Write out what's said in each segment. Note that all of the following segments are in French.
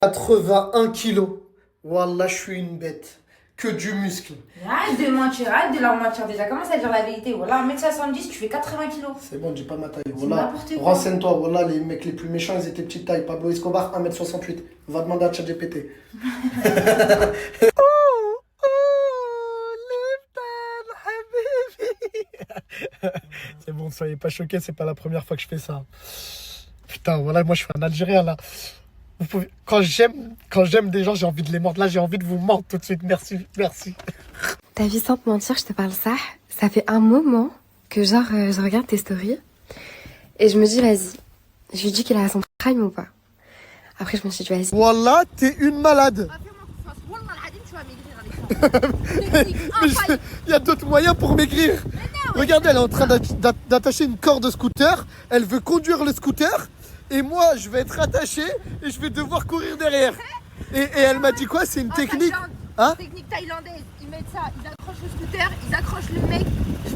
81 kilos. Wallah, je suis une bête. Que du muscle. Arrête de mentir, arrête de leur mentir déjà. Commence à dire la vérité. Voilà, 1m70, tu fais 80 kilos. C'est bon, dis pas ma taille. C'est Wallah, n'importe quoi. renseigne-toi. Wallah, les mecs les plus méchants, ils étaient petite taille. Pablo Escobar, 1m68. Va demander à ChatGPT. C'est bon, soyez pas choqués, c'est pas la première fois que je fais ça. Putain, voilà, moi je suis un Algérien là. Vous pouvez... Quand j'aime des gens, j'ai envie de les mordre. Là, j'ai envie de vous mordre tout de suite. Merci, merci. T'as vu, sans te mentir, je te parle ça. Ça fait un moment que genre, je regarde tes stories. Et je me dis, vas-y. Je lui dis qu'il a son prime ou pas. Après, je me suis dit, vas-y. Wallah, t'es une malade. Il y a d'autres moyens pour maigrir. Regardez, elle est en train d'attacher une corde de scooter. Elle veut conduire le scooter. Et moi, je vais être attaché et je vais devoir courir derrière. Et elle m'a dit quoi? C'est une technique. Hein? Technique thaïlandaise. Ils mettent ça, ils accrochent le scooter, ils accrochent le mec. Tu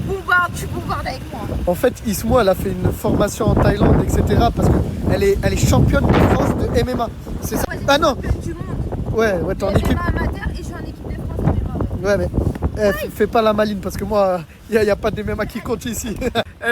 bombardes avec moi. En fait, Ismo, elle a fait une formation en Thaïlande, etc. Parce qu'elle est championne de France de MMA. C'est ça. Ah non. Du monde. Ouais, t'es en équipe. Amateur et je suis en équipe de France MMA. Ouais, mais fais pas la maline parce que moi, il n'y a pas de MMA qui compte ici.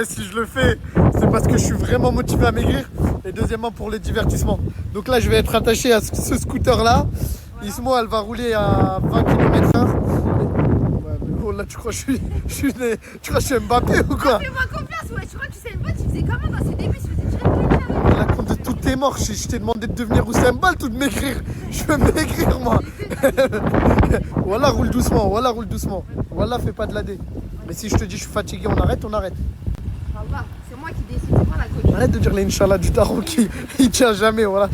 Si je le fais, c'est parce que je suis vraiment motivé à maigrir. Et deuxièmement, pour le divertissement. Donc là, je vais être attaché à ce scooter-là. Voilà. Ismo, elle va rouler à 20 km/h. Ouais, mais oh, là, tu crois que tu crois que je suis Mbappé ou quoi? Fais-moi confiance, ouais. Tu crois que tu sais pas, tu faisais comment dans ses débuts? Tu faisais direct. La compte de tout est mort. Je t'ai demandé de devenir Usain Bolt ou de maigrir. Je veux maigrir, moi. Voilà, roule doucement. Voilà, roule doucement. Voilà, fais pas de la dé. Mais si je te dis je suis fatigué, on arrête, on arrête. Allah, c'est moi qui décide, c'est pas la coach. Arrête de dire les Inch'Allah du daron qui il tient jamais, voilà.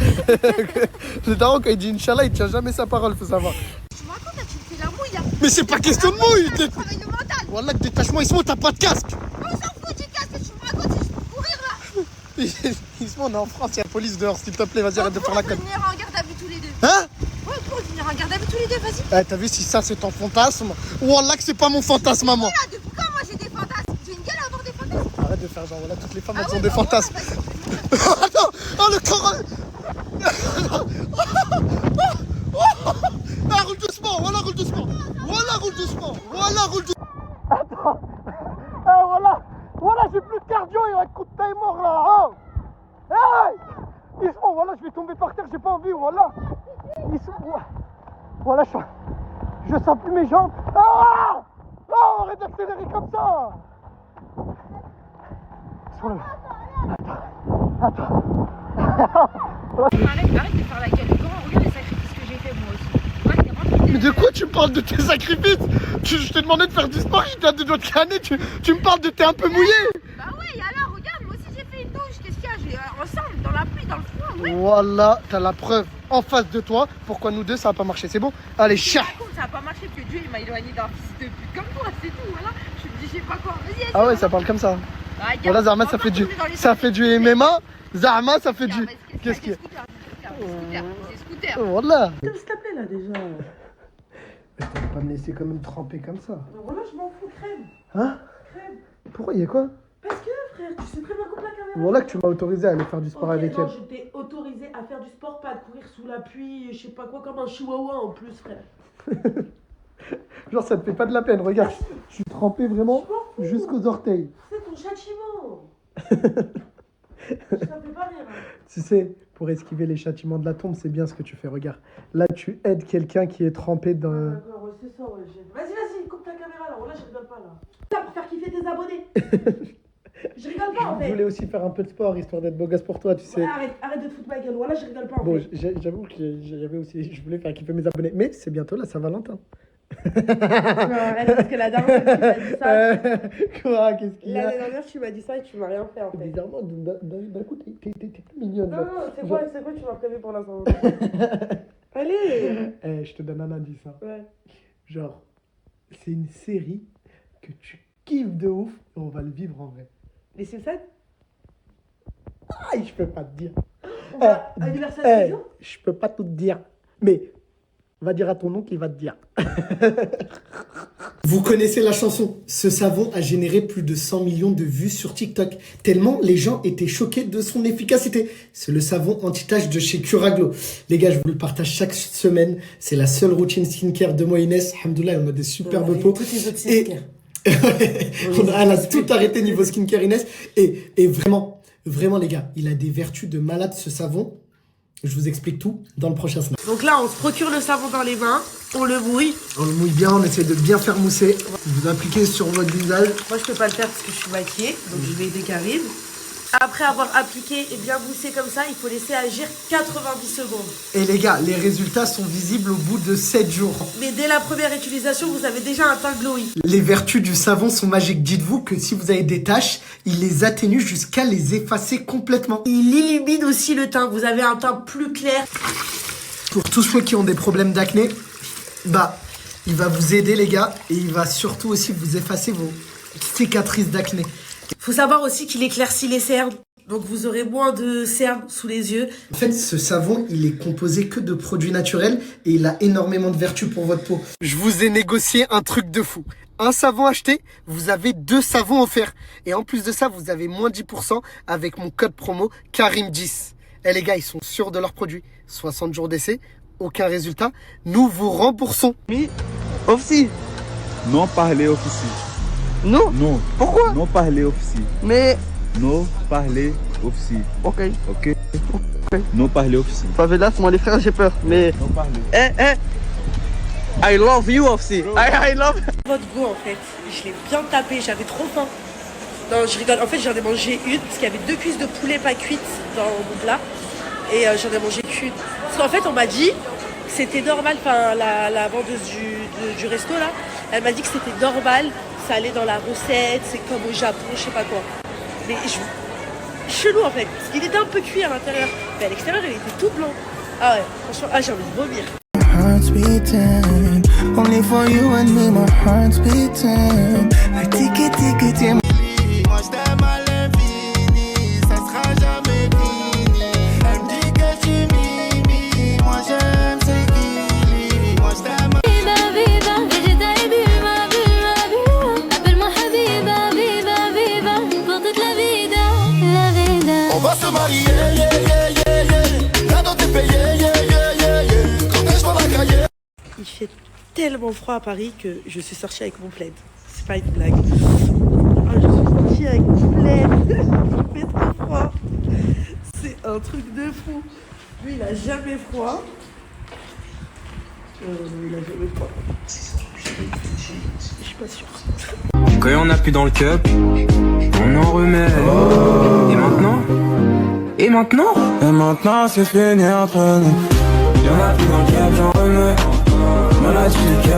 Le daron, quand il dit Inch'Allah, il tient jamais sa parole, faut savoir. Tu me racontes, tu me fais la mouille là. Mais c'est pas question de mouille. Travail de mental. Voilà, que détachement, Ismo, t'as pas de casque. On s'en fout du casque, tu me racontes, c'est juste pour courir là. Ismo, on est en France, il y a la police dehors, s'il te plaît, vas-y, arrête de faire la conne. On peut venir en garde à vue tous les deux. Hein? Ouais, on peut venir en garde à vue tous les deux, vas-y. T'as vu si ça c'est ton fantasme? Wallah que c'est pas mon fantasme à moi. Voilà, depuis quand moi j'ai des fantasmes? J'ai une gueule à avoir des fantasmes. Arrête de faire genre, voilà, toutes les femmes elles ouais, ont des fantasmes. Voilà, Attends, oh le corps. Ah, roule doucement, voilà, roule doucement. Voilà, roule doucement. Voilà, roule doucement. Attends. Ah, voilà. Voilà, j'ai plus de cardio, il y a un coup de taille mort là. Oh. Hey. Ismo, voilà, je vais tomber par terre, j'ai pas envie, voilà. Ismo, voilà, je sens plus mes jambes. Ah. Oh, arrête d'accélérer comme ça. Sur le... Attends. Arrête de faire la gueule. Comment regarde les sacrifices que j'ai fait moi aussi. Ouais, t'es rentré. Mais de quoi tu me parles de tes sacrifices? Je t'ai demandé de faire du sport, je t'ai de doigts de canner, tu me parles de t'es un peu mouillé. Bah ouais, et alors regarde, moi aussi j'ai fait une douche. Qu'est-ce qu'il y a? Ensemble, dans la pluie, dans le froid, ouais. Voilà, t'as la preuve en face de toi. Pourquoi nous deux ça va pas marcher? C'est bon? Allez, chat. Par contre, ça a pas marché parce que Dieu il m'a éloigné d'un fils de pute comme toi, c'est tout, voilà. Je me dis, je sais pas quoi. Vas-y, Ah ouais, ça parle comme ça. Bah, regarde, Voilà, Zahma, on ça va fait du tourner dans les MMA. Zahma, ça fait du... Regarde, Qu'est-ce qu'il y a? C'est scooter. Voilà. S'il te plaît là déjà. Mais t'allais pas me laisser quand même tremper comme ça. Voilà, je m'en fous, crème. Hein? Crème. Pourquoi, il y a quoi? Parce que frère, tu sais très bien couper la caméra. Voilà que tu m'as autorisé à aller faire du sport Ok, avec non, elle. je t'ai autorisé à faire du sport, pas à courir sous la pluie, je sais pas quoi, comme un chihuahua en plus, frère. Genre ça te fait pas de la peine, regarde. Je suis trempé vraiment jusqu'aux orteils. C'est ton châtiment. Ça me fait pas rire. Hein. Tu sais, pour esquiver les châtiments de la tombe, c'est bien ce que tu fais, regarde. Là, tu aides quelqu'un qui est trempé dans... D'accord, ouais, c'est ça, ouais. Vas-y, coupe ta caméra là, là je rigole pas là. Là pour faire kiffer tes abonnés. Je rigole pas en Je fait. voulais aussi faire un peu de sport, histoire d'être beau gosse pour toi, tu sais. Ouais, arrête de te foutre ma gueule, voilà, je rigole pas en Bon, fait. j'avoue que j'avais aussi, je voulais faire kiffer mes abonnés. Mais c'est bientôt la Saint-Valentin. Non, arrête, parce que la dernière fois que tu m'as dit ça. Quoi? Qu'est-ce qu'il y a? L'année dernière, tu m'as dit ça et tu m'as rien fait en fait. Bizarrement, d'un coup, t'es plus mignonne. Non, là. non, c'est Genre- quoi tu m'as prévu pour l'instant? Allez. Je te donne un indice. Hein. Ouais. Genre, c'est une série que tu kiffes de ouf et on va le vivre en vrai. Les Simpsons? Aïe, je peux pas te dire. Anniversaire de Studio? Je peux pas tout te dire. Mais, va dire à ton oncle, il va te dire. Vous connaissez la chanson. Ce savon a généré plus de 100 millions de vues sur TikTok. Tellement les gens étaient choqués de son efficacité. C'est le savon anti-tache de chez Curaglo. Les gars, je vous le partage chaque semaine. C'est la seule routine skincare de moi, Inès. Alhamdoulilah, on a des superbes peaux. Toutes les autres skincare. Elle a tout arrêté niveau skincare, Inès. Et vraiment, les gars, il a des vertus de malade, ce savon. Je vous explique tout dans le prochain snap. Donc là, on se procure le savon dans les mains, on le mouille. On le mouille bien, on essaie de bien faire mousser. Vous appliquez sur votre visage. Moi, je peux pas le faire parce que je suis maquillée, donc je vais aider Karim. Après avoir appliqué et bien moussé comme ça, il faut laisser agir 90 secondes. Et les gars, les résultats sont visibles au bout de 7 jours. Mais dès la première utilisation, vous avez déjà un teint glowy. Les vertus du savon sont magiques. Dites-vous que si vous avez des taches, il les atténue jusqu'à les effacer complètement. Il illumine aussi le teint, vous avez un teint plus clair. Pour tous ceux qui ont des problèmes d'acné, bah, il va vous aider les gars. Et il va surtout aussi vous effacer vos cicatrices d'acné. Faut savoir aussi qu'il éclaircit les cernes. Donc vous aurez moins de cernes sous les yeux. En fait, ce savon, il est composé que de produits naturels et il a énormément de vertus pour votre peau. Je vous ai négocié un truc de fou. Un savon acheté, vous avez 2 savons offerts. Et en plus de ça, vous avez moins 10% avec mon code promo Karim10. Eh les gars, ils sont sûrs de leurs produits. 60 jours d'essai, aucun résultat. Nous vous remboursons. Officie. Non parler officie. Non. Non. Pourquoi? Non parler officie. Mais... Non parler officie. Ok. Ok. Non parler officie. Favelas, moi les frères, j'ai peur. Mais... Non parler. I love you, Officie. I love... Votre goût en fait, je l'ai bien tapé, j'avais trop faim. Non, je rigole. En fait, j'en ai mangé une parce qu'il y avait 2 cuisses de poulet pas cuites dans mon plat. Et j'en ai mangé qu'une. Parce qu'en fait, on m'a dit que c'était normal, enfin, la vendeuse du resto là, elle m'a dit que c'était normal, ça allait dans la recette, c'est comme au Japon, je sais pas quoi. Mais chelou en fait, parce qu'il était un peu cuit à l'intérieur. Mais à l'extérieur, il était tout blanc. Ah ouais, franchement, j'ai envie de vomir. Heart's beating, only for you and me, my heart's beating. Like ticket, moi je t'aime à l'infini, ça sera jamais fini. Elle me dit que je suis mimi, moi j'aime c'est Kili. Moi je t'aime à... On va se marier, la dot est payée, quand est-ce qu'on va cahier? Il fait tellement froid à Paris que je suis sortie avec mon plaid. C'est pas une blague. Ah, je suis sortie avec mon plaid. Il fait trop froid. C'est un truc de fou. Lui, il a jamais froid. Il a jamais froid. Je suis pas sûre. Quand on a plus dans le cup, on en remet. Et maintenant c'est fini entre nous. Y'en a plus dans le cup, j'en remets. Maladie du cœur.